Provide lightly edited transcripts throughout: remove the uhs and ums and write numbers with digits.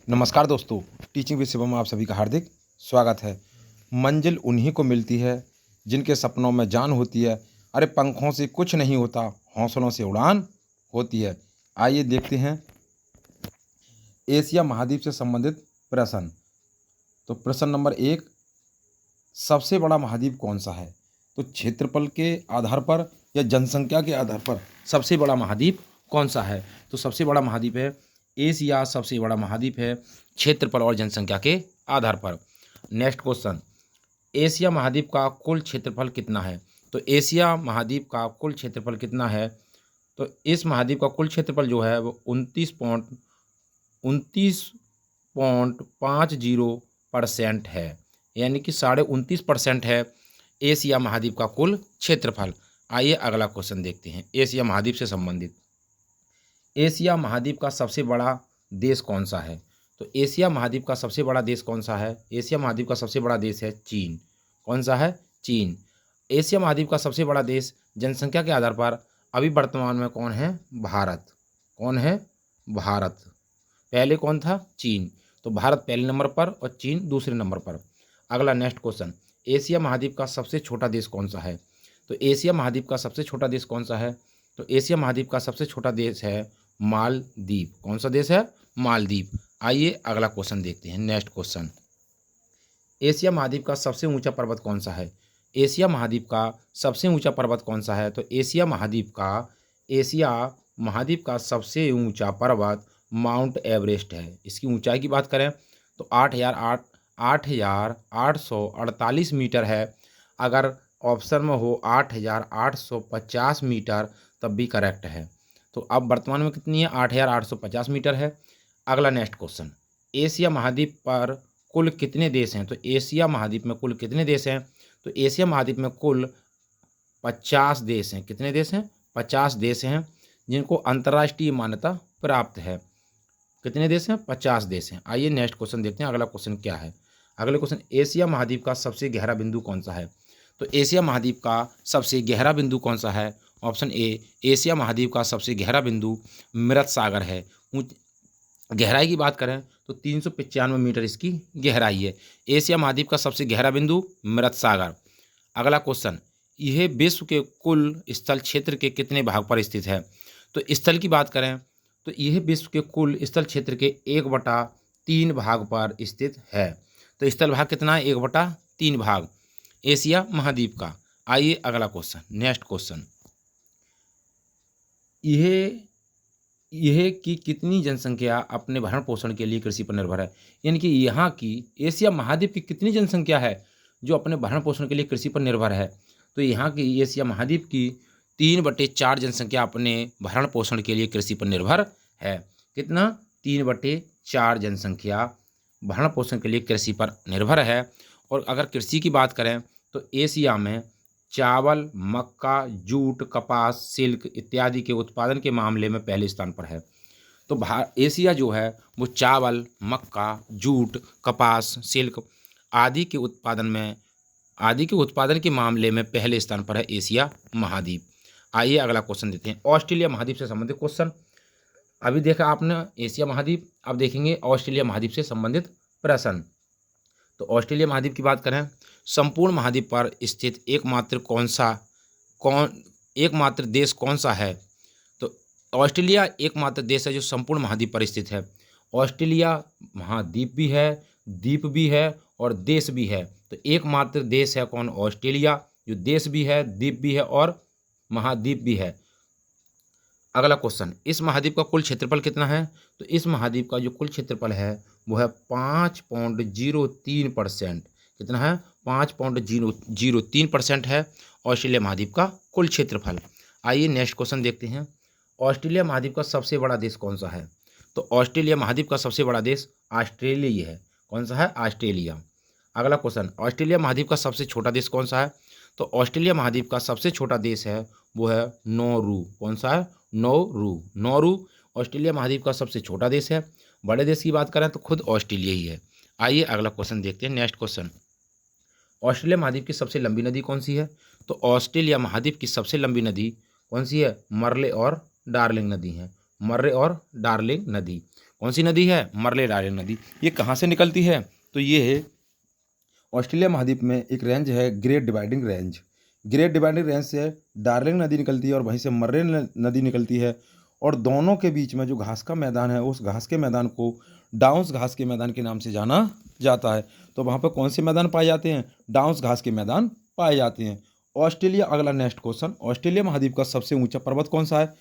नमस्कार दोस्तों, teaching with Shivam में आप सभी का हार्दिक स्वागत है। मंजिल उन्हीं को मिलती है जिनके सपनों में जान होती है। अरे पंखों से कुछ नहीं होता, हौसलों से उड़ान होती है। आइए देखते हैं एशिया महाद्वीप से संबंधित प्रश्न। तो प्रश्न नंबर 1, सबसे बड़ा महाद्वीप कौन सा है? तो क्षेत्रफल के आधार पर या जनसंख्या के आधार पर सबसे बड़ा महाद्वीप कौन सा है? तो सबसे बड़ा महाद्वीप है एशिया, सबसे बड़ा महाद्वीप है क्षेत्रफल और जनसंख्या के आधार पर। नेक्स्ट क्वेश्चन, एशिया महाद्वीप का कुल क्षेत्रफल कितना है? तो एशिया महाद्वीप का कुल क्षेत्रफल कितना है? तो इस महाद्वीप का कुल क्षेत्रफल जो है वो 29.50% है, यानी कि 29.29% है एशिया महाद्वीप का कुल क्षेत्रफल। आइए अगला क्वेश्चन देखते हैं एशिया महाद्वीप से संबंधित। एशिया महाद्वीप का सबसे बड़ा देश कौन सा है? तो एशिया महाद्वीप का सबसे बड़ा देश कौन सा है? एशिया महाद्वीप का सबसे बड़ा देश है चीन। कौन सा है? चीन। एशिया महाद्वीप का सबसे बड़ा देश जनसंख्या के आधार पर अभी वर्तमान में कौन है? भारत। कौन है? भारत। पहले कौन था? चीन। तो भारत पहले नंबर पर और चीन दूसरे नंबर पर। अगला नेक्स्ट क्वेश्चन, एशिया महाद्वीप का सबसे छोटा देश कौन सा है? तो एशिया महाद्वीप का सबसे छोटा देश कौन सा है? तो एशिया महाद्वीप का सबसे छोटा देश है मालदीव। कौन सा देश है? मालदीव। आइए अगला क्वेश्चन देखते हैं। नेक्स्ट क्वेश्चन, एशिया महाद्वीप का सबसे ऊंचा पर्वत कौन सा है? एशिया महाद्वीप का सबसे ऊंचा पर्वत कौन सा है? तो एशिया महाद्वीप का सबसे ऊंचा पर्वत माउंट एवरेस्ट है। इसकी ऊंचाई की बात करें तो 8,848 मीटर है। अगर ऑप्शन में हो 8,850 मीटर तब भी करेक्ट है। तो अब वर्तमान में कितनी है? 8,850 मीटर है। अगला नेक्स्ट क्वेश्चन, एशिया महाद्वीप पर कुल कितने देश हैं? तो एशिया महाद्वीप में कुल कितने देश हैं? तो एशिया महाद्वीप में कुल 50 देश हैं। कितने देश हैं? 50 देश हैं जिनको अंतर्राष्ट्रीय मान्यता प्राप्त है। कितने देश हैं? 50 देश हैं। आइए नेक्स्ट क्वेश्चन देखते हैं अगला क्वेश्चन क्या है। अगले क्वेश्चन, एशिया महाद्वीप का सबसे गहरा बिंदु कौन सा है? तो एशिया महाद्वीप का सबसे गहरा बिंदु कौन सा है? ऑप्शन ए, एशिया महाद्वीप का सबसे गहरा बिंदु मृत सागर है। गहराई की बात करें तो 395 मीटर इसकी गहराई है। एशिया महाद्वीप का सबसे गहरा बिंदु मृत सागर। अगला क्वेश्चन, यह विश्व के कुल स्थल क्षेत्र के कितने भाग पर स्थित है? तो स्थल की बात करें तो यह विश्व के कुल स्थल क्षेत्र के 1/3 भाग पर स्थित है। तो स्थल भाग कितना है? 1/3 भाग एशिया महाद्वीप का। आइए अगला क्वेश्चन, नेक्स्ट क्वेश्चन, यह की कितनी जनसंख्या अपने भरण पोषण के लिए कृषि पर निर्भर है? यानी कि यहाँ की एशिया महाद्वीप की कितनी जनसंख्या है जो अपने भरण पोषण के लिए कृषि पर निर्भर है? तो यहाँ की एशिया महाद्वीप की 3/4 जनसंख्या अपने भरण पोषण के लिए कृषि पर निर्भर है। कितना? 3/4 जनसंख्या भरण पोषण के लिए कृषि पर निर्भर है। और अगर कृषि की बात करें तो एशिया में चावल, मक्का, जूट, कपास, सिल्क इत्यादि के उत्पादन के मामले में पहले स्थान पर है। तो एशिया जो है वो चावल, मक्का, जूट, कपास, सिल्क आदि के उत्पादन के मामले में पहले स्थान पर है एशिया महाद्वीप। आइए अगला क्वेश्चन देते हैं ऑस्ट्रेलिया महाद्वीप से संबंधित क्वेश्चन। अभी देखा आपने एशिया महाद्वीप, अब देखेंगे ऑस्ट्रेलिया महाद्वीप से संबंधित प्रश्न। तो ऑस्ट्रेलिया महाद्वीप की बात करें, संपूर्ण महाद्वीप पर स्थित एकमात्र देश कौन सा है? तो ऑस्ट्रेलिया एकमात्र देश है जो संपूर्ण महाद्वीप पर स्थित है। ऑस्ट्रेलिया महाद्वीप भी है, द्वीप भी है और देश भी है। तो एकमात्र देश है कौन? ऑस्ट्रेलिया, जो देश भी है, द्वीप भी है और महाद्वीप भी है। अगला क्वेश्चन, इस महाद्वीप का कुल क्षेत्रफल कितना है? तो इस महाद्वीप का जो कुल क्षेत्रफल है वो है 5.03%। कितना है? 5.003% है ऑस्ट्रेलिया महाद्वीप का कुल क्षेत्रफल। आइए नेक्स्ट क्वेश्चन देखते हैं, ऑस्ट्रेलिया महाद्वीप का सबसे बड़ा देश कौन सा है? तो ऑस्ट्रेलिया महाद्वीप का सबसे बड़ा देश ऑस्ट्रेलिया है। कौन सा है? ऑस्ट्रेलिया। अगला क्वेश्चन, ऑस्ट्रेलिया महाद्वीप का सबसे छोटा देश कौन सा है? तो ऑस्ट्रेलिया महाद्वीप का सबसे छोटा देश है वो है नौरू। कौन सा है? नौरू ऑस्ट्रेलिया महाद्वीप का सबसे छोटा देश है। बड़े देश की बात करें तो खुद ऑस्ट्रेलिया ही है। आइए अगला क्वेश्चन देखते हैं। नेक्स्ट क्वेश्चन, ऑस्ट्रेलिया महाद्वीप की सबसे लंबी नदी कौन सी है? तो ऑस्ट्रेलिया महाद्वीप की सबसे लंबी नदी कौन सी है? मर्ले और डार्लिंग नदी है। मर्रे और डार्लिंग नदी। कौन सी नदी है? मरले डार्लिंग नदी। ये कहाँ से निकलती है? तो ये ऑस्ट्रेलिया महाद्वीप में एक रेंज है, great dividing range. Great dividing range से डार्लिंग नदी निकलती है और वहीं से मर्रे नदी निकलती है, और दोनों के बीच में जो घास का मैदान है, उस घास के मैदान को डाउन्स घास के मैदान के नाम से जाना जाता है। तो वहाँ पर कौन से मैदान पाए जाते हैं? डाउन्स घास के मैदान पाए जाते हैं। ऑस्ट्रेलिया, अगला नेक्स्ट क्वेश्चन, ऑस्ट्रेलिया महाद्वीप का सबसे ऊंचा पर्वत कौन सा है?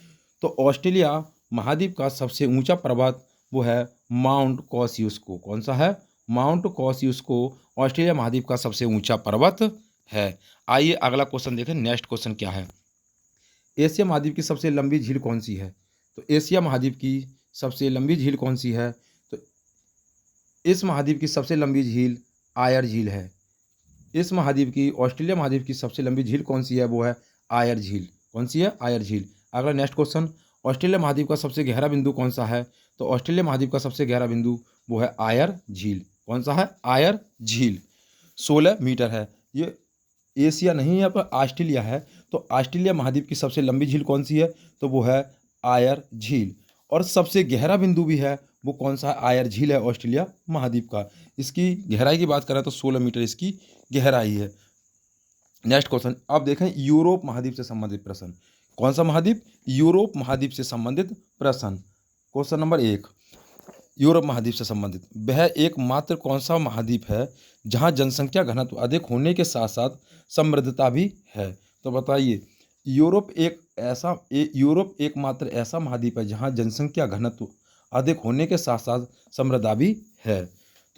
तो ऑस्ट्रेलिया महाद्वीप का सबसे ऊंचा पर्वत वो है माउंट कॉसियुस्को। कौन सा है? माउंट कॉसियुस्को ऑस्ट्रेलिया महाद्वीप का सबसे ऊंचा पर्वत है। आइए अगला क्वेश्चन देखें। नेक्स्ट क्वेश्चन क्या है? एशिया महाद्वीप की सबसे लंबी झील कौन सी है? तो एशिया महाद्वीप की सबसे लंबी झील कौन सी है? तो इस महाद्वीप की सबसे लंबी झील आयर झील है। इस महाद्वीप की, ऑस्ट्रेलिया महाद्वीप की सबसे लंबी झील कौन सी है? वो है आयर झील। कौन सी है? आयर झील। अगला नेक्स्ट क्वेश्चन, ऑस्ट्रेलिया महाद्वीप का सबसे गहरा बिंदु कौन सा है? तो ऑस्ट्रेलिया महाद्वीप का सबसे गहरा बिंदु वो है आयर झील। कौन सा है? आयर झील। 16 मीटर है। ये एशिया नहीं है, यहाँ पर ऑस्ट्रेलिया है। तो ऑस्ट्रेलिया महाद्वीप की सबसे लंबी झील कौन सी है? तो वो है आयर झील। और सबसे गहरा बिंदु भी है, वो कौन सा है? आयर झील है ऑस्ट्रेलिया महाद्वीप का। इसकी गहराई की बात करें तो 16 मीटर इसकी गहराई है। नेक्स्ट क्वेश्चन, अब देखें यूरोप महाद्वीप से संबंधित प्रश्न। कौन सा महाद्वीप? यूरोप महाद्वीप से संबंधित प्रश्न। क्वेश्चन नंबर 1, यूरोप महाद्वीप से संबंधित, वह एकमात्र कौन सा महाद्वीप है जहां जनसंख्या घनत्व अधिक होने के साथ साथ समृद्धता भी है? तो बताइए, यूरोप एकमात्र ऐसा महाद्वीप है जहां जनसंख्या घनत्व अधिक होने के साथ साथ समृद्धता भी है।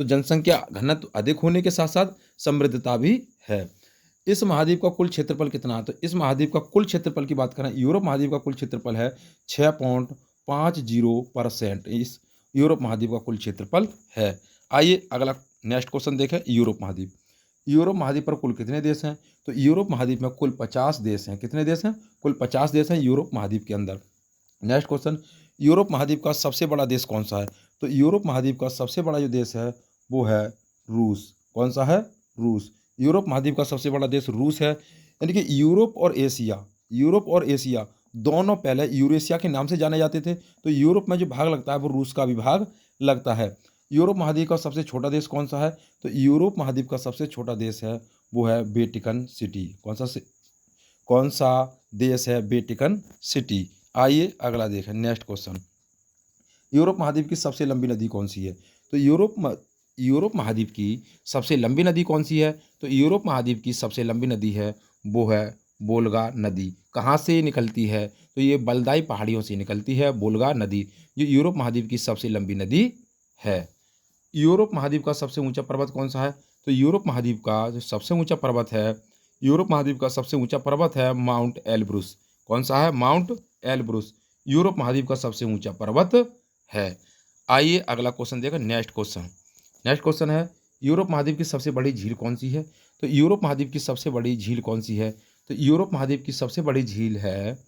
तो जनसंख्या घनत्व अधिक होने के साथ साथ समृद्धता भी है। इस महाद्वीप का कुल क्षेत्रफल कितना है? तो इस महाद्वीप का कुल क्षेत्रफल की बात करें, यूरोप महाद्वीप का कुल क्षेत्रफल है 6.50%। इस यूरोप महाद्वीप का कुल क्षेत्रफल है। आइए अगला नेक्स्ट क्वेश्चन देखें। यूरोप महाद्वीप, यूरोप महाद्वीप पर कुल कितने देश हैं? तो यूरोप महाद्वीप में कुल 50 देश हैं। कितने देश हैं? कुल 50 देश हैं यूरोप महाद्वीप के अंदर। नेक्स्ट क्वेश्चन, यूरोप महाद्वीप का सबसे बड़ा देश कौन सा है? तो यूरोप महाद्वीप का सबसे बड़ा जो देश है वो है रूस। कौन सा है? रूस। यूरोप महाद्वीप का सबसे बड़ा देश रूस है। यानी कि यूरोप और एशिया दोनों पहले यूरेशिया के नाम से जाने जाते थे। तो यूरोप में जो भाग लगता है वो रूस का भी भाग लगता है। यूरोप महाद्वीप का सबसे छोटा देश कौन सा है? तो यूरोप महाद्वीप का सबसे छोटा देश है वो है वेटिकन सिटी। कौन सा देश है? Vatican city. आइए अगला देखें। नेक्स्ट क्वेश्चन, यूरोप महाद्वीप की सबसे लंबी नदी कौन सी है? तो यूरोप महाद्वीप की सबसे लंबी नदी कौन सी है? तो यूरोप महाद्वीप की सबसे लंबी नदी है वो है वोल्गा नदी। कहाँ से निकलती है? तो ये बलदाई पहाड़ियों से निकलती है वोल्गा नदी, जो यूरोप महाद्वीप की सबसे लंबी नदी है। यूरोप महाद्वीप का सबसे ऊंचा पर्वत कौन सा है? तो यूरोप महाद्वीप का जो सबसे ऊंचा पर्वत है, यूरोप महाद्वीप का सबसे ऊंचा पर्वत है माउंट एलब्रूस। कौन सा है? माउंट एलब्रूस यूरोप महाद्वीप का सबसे ऊंचा पर्वत है। आइए अगला क्वेश्चन देखो। नेक्स्ट क्वेश्चन है, यूरोप महाद्वीप की सबसे बड़ी झील कौन सी है? तो यूरोप महाद्वीप की सबसे बड़ी झील कौन सी है? तो यूरोप महाद्वीप की सबसे बड़ी झील है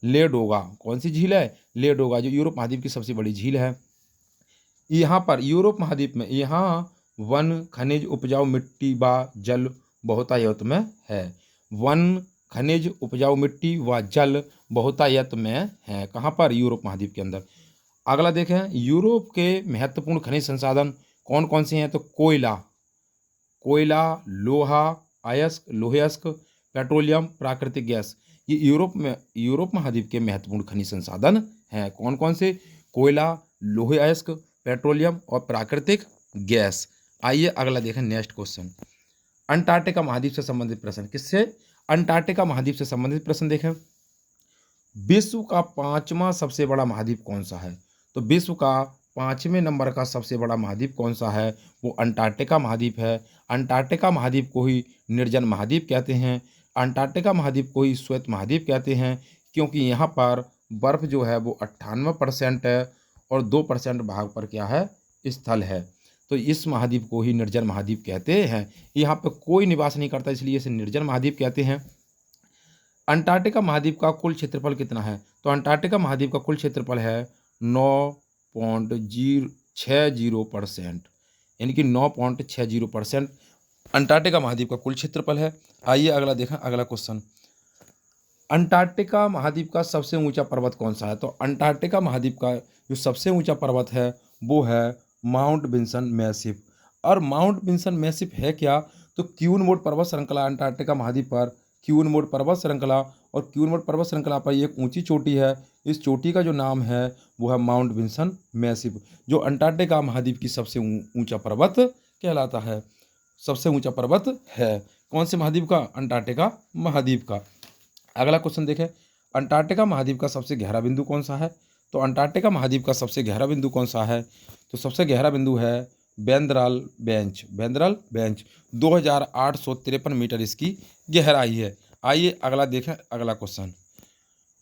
लेडोगा। कौन सी झील है? लेडोगा, जो यूरोप महाद्वीप की सबसे बड़ी झील है। यहाँ पर यूरोप महाद्वीप में यहाँ वन, खनिज, उपजाऊ मिट्टी व जल बहुतायत में है। वन, खनिज, उपजाऊ मिट्टी व जल बहुतायत में है। कहाँ पर? यूरोप महाद्वीप के अंदर। अगला देखें, यूरोप के महत्वपूर्ण खनिज संसाधन कौन कौन से हैं? तो कोयला, लोहा लोहयस्क, पेट्रोलियम, प्राकृतिक गैस। ये यूरोप महाद्वीप के महत्वपूर्ण खनिज संसाधन हैं। कौन कौन से? कोयला, लोहयस्क, पेट्रोलियम और प्राकृतिक गैस। आइए अगला देखें। नेक्स्ट क्वेश्चन, अंटार्कटिका महाद्वीप से संबंधित प्रश्न। किससे? अंटार्कटिका महाद्वीप से संबंधित प्रश्न देखें। विश्व का 5वां सबसे बड़ा महाद्वीप कौन सा है? तो विश्व का 5वें नंबर का सबसे बड़ा महाद्वीप कौन सा है? वो अंटार्कटिका महाद्वीप है। अंटार्कटिका महाद्वीप को ही निर्जन महाद्वीप कहते हैं। अंटार्कटिका महाद्वीप को ही श्वेत महाद्वीप कहते हैं, क्योंकि यहाँ पर बर्फ जो है वो 98% है और 2% भाग पर क्या है? स्थल है। तो इस महाद्वीप को ही निर्जन महाद्वीप कहते हैं। यहाँ पर कोई निवास नहीं करता, इसलिए इसे निर्जन महाद्वीप कहते हैं। अंटार्कटिका महाद्वीप का कुल क्षेत्रफल कितना है? तो अंटार्कटिका महाद्वीप का कुल क्षेत्रफल है 9.60%, यानी कि 9.60% अंटार्कटिका महाद्वीप का कुल क्षेत्रफल है। आइए अगला देखें। अगला क्वेश्चन, अंटार्कटिका महाद्वीप का सबसे ऊंचा पर्वत कौन सा है? तो अंटार्कटिका महाद्वीप का जो सबसे ऊंचा पर्वत है वो है माउंट विंसन मैसिफ। और माउंट विंसन मैसिफ है क्या? तो क्यूनमोड पर्वत श्रृंखला अंटार्कटिका महाद्वीप पर, क्यूनमोड पर्वत श्रृंखला, और क्यूनमोड पर्वत श्रृंखला पर एक ऊंची चोटी है। इस चोटी का जो नाम है वो है माउंट विंसन मैसिफ, जो अंटार्कटिका महाद्वीप की सबसे ऊंचा पर्वत कहलाता है, सबसे ऊंचा पर्वत है। कौन से महाद्वीप का? अंटार्कटिका महाद्वीप का। अगला क्वेश्चन देखें, अंटार्कटिका महाद्वीप का सबसे गहरा बिंदु कौन सा है? तो अंटार्कटिका महाद्वीप का सबसे गहरा बिंदु कौन सा है? तो सबसे गहरा बिंदु है बेंद्राल बेंच, बेंद्राल बेंच। 2853 मीटर इसकी गहराई है। आइए अगला देखें, अगला क्वेश्चन,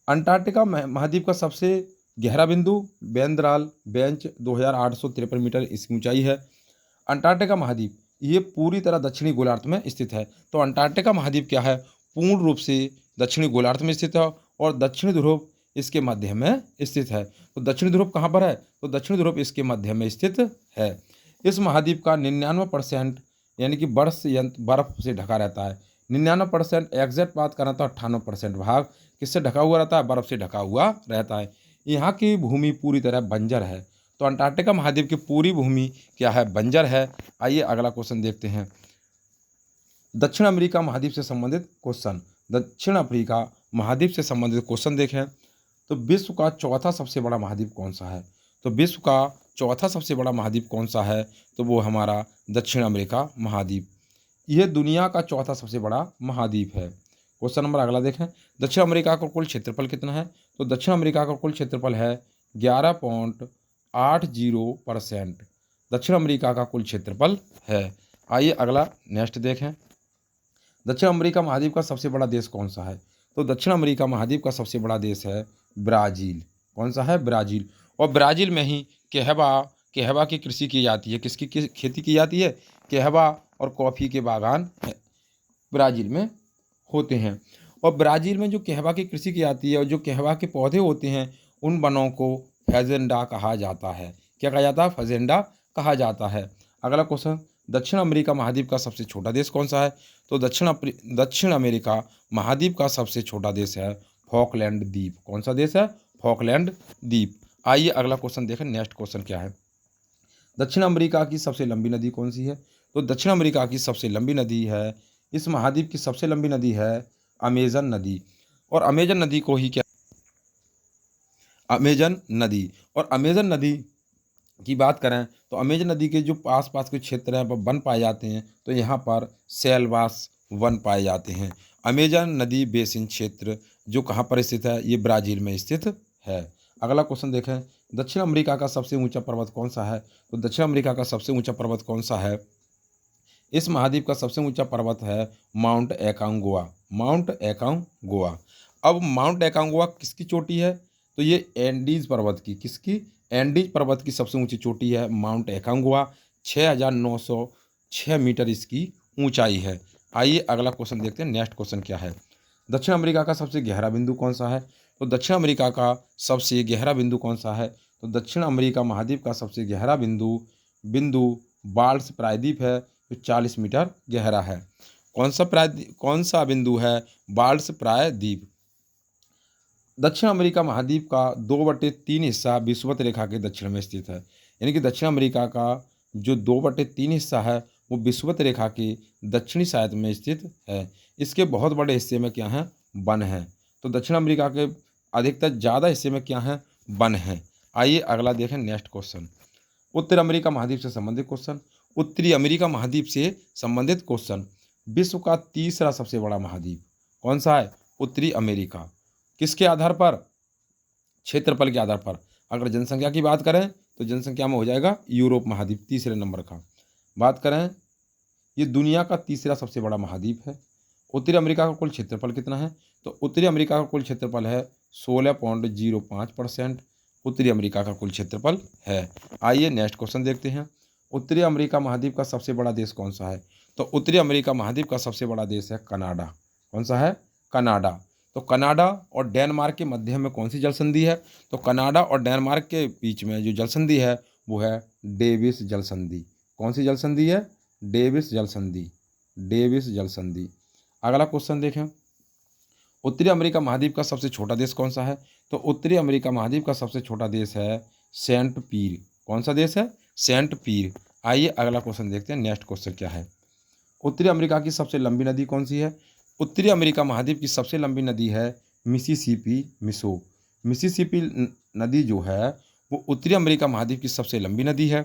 अंटार्कटिका महाद्वीप का सबसे गहरा बिंदु बेंद्राल बेंच, 2853 मीटर इसकी ऊंचाई है। अंटार्कटिका महाद्वीप ये पूरी तरह दक्षिणी गोलार्ध में स्थित है। तो अंटार्कटिका महाद्वीप क्या है? पूर्ण रूप से दक्षिणी गोलार्ध में स्थित है, और दक्षिणी ध्रुव इसके मध्य में स्थित है। तो दक्षिणी ध्रुव कहाँ पर है? तो दक्षिणी ध्रुव इसके मध्य में स्थित है। इस महाद्वीप का 99% यानी कि बर्फ से ढका रहता है। 99% एग्जैक्ट बात करें तो 98% भाग किससे ढका हुआ रहता है? बर्फ से ढका हुआ रहता है। यहाँ की भूमि पूरी तरह बंजर है। तो अंटार्कटिका महाद्वीप की पूरी भूमि क्या है? बंजर है। आइए अगला क्वेश्चन देखते हैं, दक्षिण अमेरिका महाद्वीप से संबंधित क्वेश्चन। दक्षिण अफ्रीका महाद्वीप से संबंधित क्वेश्चन देखें, तो विश्व का चौथा सबसे बड़ा महाद्वीप कौन सा है? तो विश्व का चौथा सबसे बड़ा महाद्वीप कौन सा है? तो वो हमारा दक्षिण अमेरिका महाद्वीप। यह दुनिया का चौथा सबसे बड़ा महाद्वीप है। क्वेश्चन नंबर अगला देखें, दक्षिण अमेरिका का कुल क्षेत्रफल कितना है? तो दक्षिण अमेरिका का कुल क्षेत्रफल है 11.80%। दक्षिण अमेरिका का कुल क्षेत्रफल है। आइए अगला नेक्स्ट देखें, दक्षिण अमेरिका महाद्वीप का सबसे बड़ा देश कौन सा है? तो दक्षिण अमेरिका महाद्वीप का सबसे बड़ा देश है ब्राज़ील। कौन सा है? ब्राज़ील। और ब्राज़ील में ही कहवा की कृषि की जाती है। किसकी खेती की जाती है? कहवा और कॉफ़ी के बागान ब्राज़ील में होते हैं। और ब्राज़ील में जो कहवा की कृषि की जाती है और जो कहवा के पौधे होते हैं, उन वनों को फैजेंडा कहा जाता है। क्या कहा जाता है? फैजेंडा कहा जाता है। अगला क्वेश्चन, दक्षिण अमेरिका महाद्वीप का सबसे छोटा देश कौन सा है? तो दक्षिण अमेरिका महाद्वीप का सबसे छोटा देश है फॉकलैंड द्वीप। कौन सा देश है? फॉकलैंड द्वीप। आइए अगला क्वेश्चन देखें, नेक्स्ट क्वेश्चन क्या है, दक्षिण अमेरिका की सबसे लंबी नदी कौन सी है? तो दक्षिण अमेरिका की सबसे लंबी नदी है, इस महाद्वीप की सबसे लंबी नदी है अमेजन नदी। और अमेजन नदी को ही क्या, अमेजन नदी। और अमेजन नदी की बात करें तो अमेजन नदी के जो आस पास के क्षेत्र हैं वह वन पाए जाते हैं। तो यहाँ पर सेलवास वन पाए जाते हैं। अमेजन नदी बेसिन क्षेत्र जो कहाँ पर स्थित है? ये ब्राज़ील में स्थित है। अगला क्वेश्चन देखें, दक्षिण अमेरिका का सबसे ऊंचा पर्वत कौन सा है? तो दक्षिण अमेरिका का सबसे ऊंचा पर्वत कौन सा है? इस महाद्वीप का सबसे ऊंचा पर्वत है माउंट एकांगुआ, माउंट एकांगुआ। अब माउंट एकांगुआ किसकी चोटी है? तो ये एंडीज पर्वत की, किसकी? एंडीज पर्वत की सबसे ऊंची चोटी है माउंट एकांगुआ। 6906 मीटर इसकी ऊंचाई है। आइए अगला क्वेश्चन देखते हैं, नेक्स्ट क्वेश्चन क्या है, दक्षिण अमेरिका का सबसे गहरा बिंदु कौन सा है? तो दक्षिण अमेरिका का सबसे गहरा बिंदु कौन सा है? तो दक्षिण अमेरिका महाद्वीप का सबसे गहरा बिंदु बाल्स प्रायद्वीप है, जो 40 मीटर गहरा है। कौन सा बिंदु है? बाल्स प्रायद्वीप। दक्षिण अमेरिका महाद्वीप का 2/3 हिस्सा विषुवत रेखा के दक्षिण में स्थित है। यानी कि दक्षिण अमेरिका का जो 2/3 हिस्सा है वो विषुवत रेखा के दक्षिणी साइड में स्थित है। इसके बहुत बड़े हिस्से में क्या है? वन है। तो दक्षिण अमेरिका के अधिकतर ज़्यादा हिस्से में क्या है? वन है। आइए अगला देखें, नेक्स्ट क्वेश्चन, उत्तर अमेरिका महाद्वीप से संबंधित क्वेश्चन। उत्तरी अमेरिका महाद्वीप से संबंधित क्वेश्चन, विश्व का तीसरा सबसे बड़ा महाद्वीप कौन सा है? उत्तरी अमेरिका। किसके आधार पर? क्षेत्रफल के आधार पर। अगर जनसंख्या की बात करें तो जनसंख्या में हो जाएगा यूरोप महाद्वीप तीसरे नंबर का। बात करें, ये दुनिया का तीसरा सबसे बड़ा महाद्वीप है। उत्तरी अमेरिका का कुल क्षेत्रफल कितना है? तो उत्तरी अमेरिका का कुल क्षेत्रफल है 16.05%। उत्तरी अमेरिका का कुल क्षेत्रफल है। आइए नेक्स्ट क्वेश्चन देखते हैं, उत्तरी अमेरिका महाद्वीप का सबसे बड़ा देश कौन सा है? तो उत्तरी अमेरिका महाद्वीप का सबसे बड़ा देश है कनाडा। कौन सा है? कनाडा। तो कनाडा और डेनमार्क के मध्य में कौन सी जल संधि है? तो कनाडा और डेनमार्क के बीच में जो जल संधि है वो है डेविस जल संधि। कौन सी जल संधि है? डेविस जल संधि, डेविस जल संधि। अगला क्वेश्चन देखें, उत्तरी अमेरिका महाद्वीप का सबसे छोटा देश कौन सा है? तो उत्तरी अमेरिका महाद्वीप का सबसे छोटा देश है सेंट पीर। कौन सा देश है? सेंट पीर। आइए अगला क्वेश्चन देखते हैं, नेक्स्ट क्वेश्चन क्या है। उत्तरी अमेरिका की सबसे लंबी नदी कौन सी है? उत्तरी अमेरिका महाद्वीप की सबसे लंबी नदी है मिसिसिपी नदी जो है वो उत्तरी अमेरिका महाद्वीप की सबसे लंबी नदी है।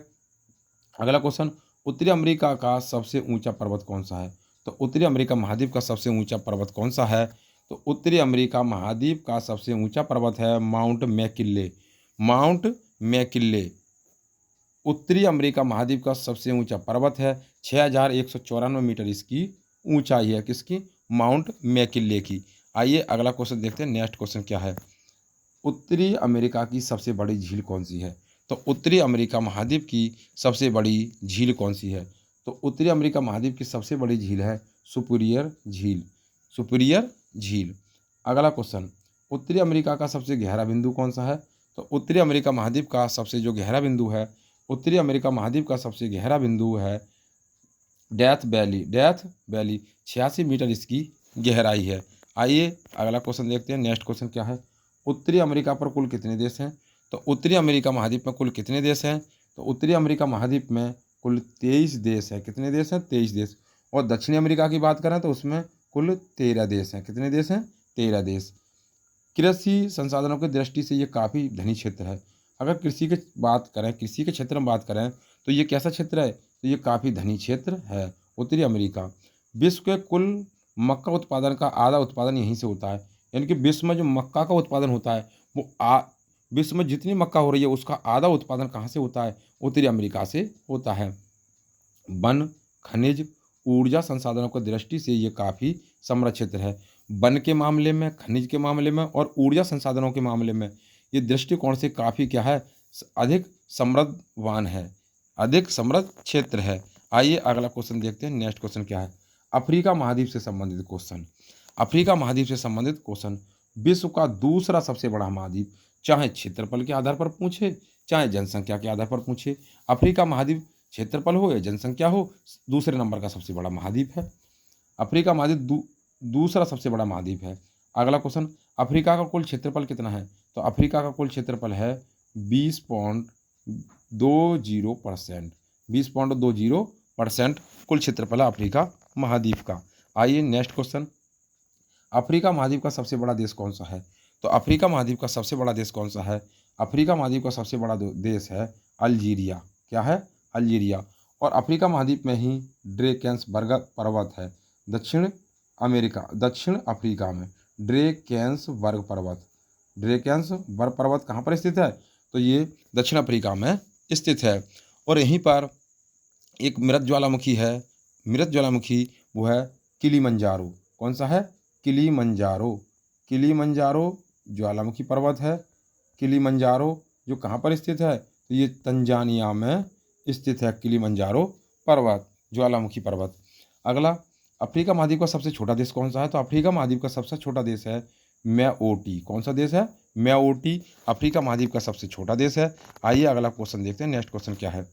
अगला क्वेश्चन, उत्तरी अमेरिका का सबसे ऊंचा पर्वत कौन सा है? तो उत्तरी अमेरिका महाद्वीप का सबसे ऊंचा पर्वत कौन सा है? तो उत्तरी अमेरिका महाद्वीप का सबसे ऊंचा पर्वत है माउंट मैकिन्ले। माउंट मैकिन्ले उत्तरी अमेरिका महाद्वीप का सबसे ऊंचा पर्वत है। 6194 मीटर इसकी ऊंचाई है। किसकी? माउंट मैकिन्ले की। आइए अगला क्वेश्चन देखते हैं, नेक्स्ट क्वेश्चन क्या है। उत्तरी अमेरिका की सबसे बड़ी झील कौन सी है? तो उत्तरी अमेरिका महाद्वीप की सबसे बड़ी झील कौन सी है? तो उत्तरी अमेरिका महाद्वीप की सबसे बड़ी झील है सुपीरियर झील। सुपीरियर झील। अगला क्वेश्चन, उत्तरी अमेरिका का सबसे गहरा बिंदु कौन सा है? तो उत्तरी अमेरिका महाद्वीप का सबसे जो गहरा बिंदु है, उत्तरी अमेरिका महाद्वीप का सबसे गहरा बिंदु है Death Valley. Death Valley 86 metre इसकी गहराई है। आइए अगला क्वेश्चन देखते हैं, नेक्स्ट क्वेश्चन क्या है। उत्तरी अमेरिका पर कुल कितने देश हैं? तो उत्तरी अमेरिका महाद्वीप में कुल कितने देश हैं? तो उत्तरी अमेरिका महाद्वीप में कुल 23 देश हैं। कितने देश हैं? 23 देश। और दक्षिणी अमेरिका की बात करें तो उसमें कुल 13 देश हैं। कितने देश हैं? 13 देश। कृषि संसाधनों की दृष्टि से ये काफ़ी धनी क्षेत्र है। अगर कृषि की बात करें, कृषि के क्षेत्र में बात करें तो ये कैसा क्षेत्र है? तो ये काफ़ी धनी क्षेत्र है उत्तरी अमेरिका। विश्व के कुल मक्का उत्पादन का आधा उत्पादन यहीं से होता है। यानी कि विश्व में जो मक्का का उत्पादन होता है वो विश्व में जितनी मक्का हो रही है उसका आधा उत्पादन कहाँ से होता है? उत्तरी अमेरिका से होता है। वन, खनिज, ऊर्जा संसाधनों की दृष्टि से ये काफ़ी समृद्ध क्षेत्र है। वन के मामले में, खनिज के मामले में और ऊर्जा संसाधनों के मामले में ये दृष्टिकोण से काफ़ी क्या है? अधिक समृद्धवान है, अधिक समृद्ध क्षेत्र है। आइए अगला क्वेश्चन देखते हैं, नेक्स्ट क्वेश्चन क्या है। अफ्रीका महाद्वीप से संबंधित क्वेश्चन। अफ्रीका महाद्वीप से संबंधित क्वेश्चन। विश्व का दूसरा सबसे बड़ा महाद्वीप, चाहे क्षेत्रफल के आधार पर पूछे चाहे जनसंख्या के आधार पर पूछे, अफ्रीका महाद्वीप क्षेत्रफल हो या जनसंख्या हो दूसरे नंबर का सबसे बड़ा महाद्वीप है। अफ्रीका महाद्वीप दूसरा सबसे बड़ा महाद्वीप है। अगला क्वेश्चन, अफ्रीका का कुल क्षेत्रफल कितना है? तो अफ्रीका का कुल क्षेत्रफल है 20.20%। 20.20% कुल क्षेत्रफल है अफ्रीका महाद्वीप का। आइए नेक्स्ट क्वेश्चन, अफ्रीका महाद्वीप का सबसे बड़ा देश कौन सा है? तो अफ्रीका महाद्वीप का सबसे बड़ा देश कौन सा है? अफ्रीका महाद्वीप का सबसे बड़ा देश है अल्जीरिया। क्या है? अल्जीरिया। और अफ्रीका महाद्वीप में ही ड्रेकेंसबर्ग पर्वत है। दक्षिण अफ्रीका में ड्रेकेंसबर्ग पर्वत। ड्रेकेंसबर्ग पर्वत कहाँ पर स्थित है? तो ये दक्षिण अफ्रीका में स्थित है। और यहीं पर एक मृत ज्वालामुखी है। मृत ज्वालामुखी वो है किलिमंजारो। कौन सा है? किलिमंजारो। किलिमंजारो ज्वालामुखी पर्वत है। किलिमंजारो जो कहाँ पर स्थित है? तो ये तंजानिया में स्थित है किलिमंजारो पर्वत, ज्वालामुखी पर्वत। अगला, अफ्रीका महाद्वीप का सबसे छोटा देश कौन सा है? तो अफ्रीका महाद्वीप का सबसे छोटा देश है मैओटी। कौन सा देश है? मैओटी अफ्रीका महाद्वीप का सबसे छोटा देश है। आइए अगला क्वेश्चन देखते हैं, नेक्स्ट क्वेश्चन क्या है।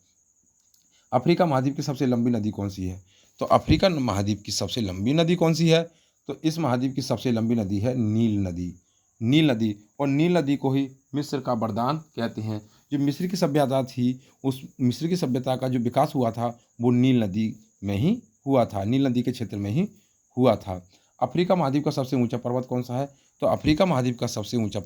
अफ्रीका महाद्वीप की सबसे लंबी नदी कौन सी है? तो अफ्रीका महाद्वीप की सबसे लंबी नदी कौन सी है? तो इस महाद्वीप की सबसे लंबी नदी है नील नदी। नील नदी। और नील नदी को ही मिस्र का वरदान कहते हैं। जो मिस्र की सभ्यता थी, उस मिस्र की सभ्यता का जो विकास हुआ था वो नील नदी में ही हुआ था, नील नदी के क्षेत्र में ही हुआ था। अफ्रीका महाद्वीप का सबसे ऊंचा पर्वत कौन सा है? तो अफ्रीका महाद्वीप का सबसे ऊंचा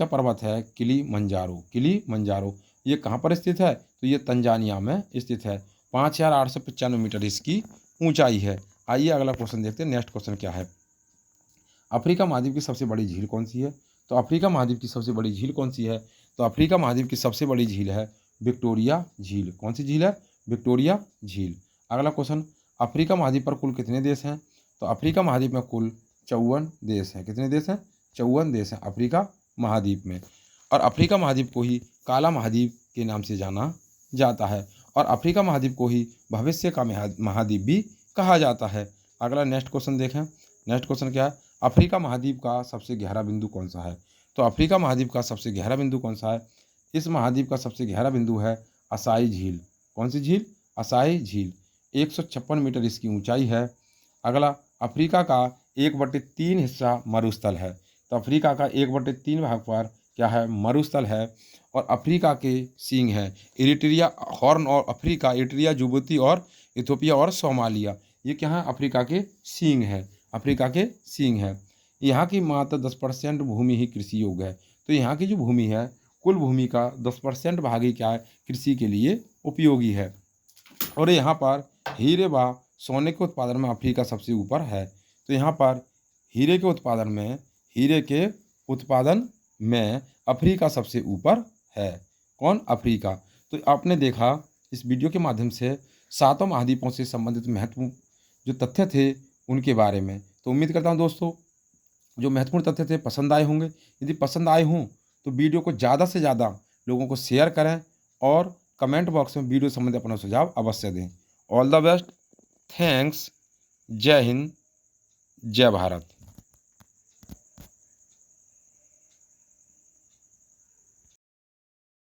पर्वत है किलिमंजारो। किलिमंजारो ये कहाँ पर स्थित है? तो ये तंजानिया में स्थित है। 5895 मीटर इसकी ऊंचाई है। आइए अगला क्वेश्चन देखते हैं, नेक्स्ट क्वेश्चन क्या है। अफ्रीका महाद्वीप की सबसे बड़ी झील कौन सी है? तो अफ्रीका महाद्वीप की सबसे बड़ी झील कौन सी है? तो अफ्रीका महाद्वीप की सबसे बड़ी झील है विक्टोरिया झील। कौन सी झील है? विक्टोरिया झील। अगला क्वेश्चन, अफ्रीका महाद्वीप पर कुल कितने देश हैं? तो अफ्रीका महाद्वीप में कुल 54 देश हैं। कितने देश हैं? 54 देश हैं अफ्रीका महाद्वीप में। और अफ्रीका महाद्वीप को ही काला महाद्वीप के नाम से जाना जाता है। और अफ्रीका महाद्वीप को ही भविष्य का महाद्वीप भी कहा जाता है। अगला नेक्स्ट क्वेश्चन देखें। नेक्स्ट क्वेश्चन क्या है? अफ्रीका महाद्वीप का सबसे गहरा बिंदु कौन सा है? तो अफ्रीका महाद्वीप का सबसे गहरा बिंदु कौन सा है? इस महाद्वीप का सबसे गहरा बिंदु है असाई झील। कौन सी झील? असाई झील। 156 मीटर इसकी ऊंचाई है। अगला, अफ्रीका का 1/3 हिस्सा मरुस्थल है। तो अफ्रीका का 1/3 भाग पर क्या है, मरुस्थल है। और अफ्रीका के सींग है इरिट्रिया, हॉर्न और अफ्रीका, इरिट्रिया, जिबूती और इथियोपिया और सोमालिया। ये क्या है, अफ्रीका के सींग है, अफ्रीका के सींग है। यहाँ की मात्र 10% भूमि ही कृषि योग्य है। तो यहाँ की जो भूमि है, कुल भूमि का 10% भाग ही क्या है, कृषि के लिए उपयोगी है। और यहाँ पर हीरे व सोने के उत्पादन में अफ्रीका सबसे ऊपर है। तो यहाँ पर हीरे के उत्पादन में, हीरे के उत्पादन में अफ्रीका सबसे ऊपर है। कौन, अफ्रीका। तो आपने देखा इस वीडियो के माध्यम से सातों महाद्वीपों से संबंधित महत्वपूर्ण जो तथ्य थे उनके बारे में। तो उम्मीद करता हूँ दोस्तों जो महत्वपूर्ण तथ्य थे पसंद आए होंगे। यदि पसंद आए हों तो वीडियो को ज़्यादा से ज़्यादा लोगों को शेयर करें और कमेंट बॉक्स में वीडियो संबंधी अपना सुझाव अवश्य दें। ऑल द बेस्ट, थैंक्स, जय हिंद, जय भारत।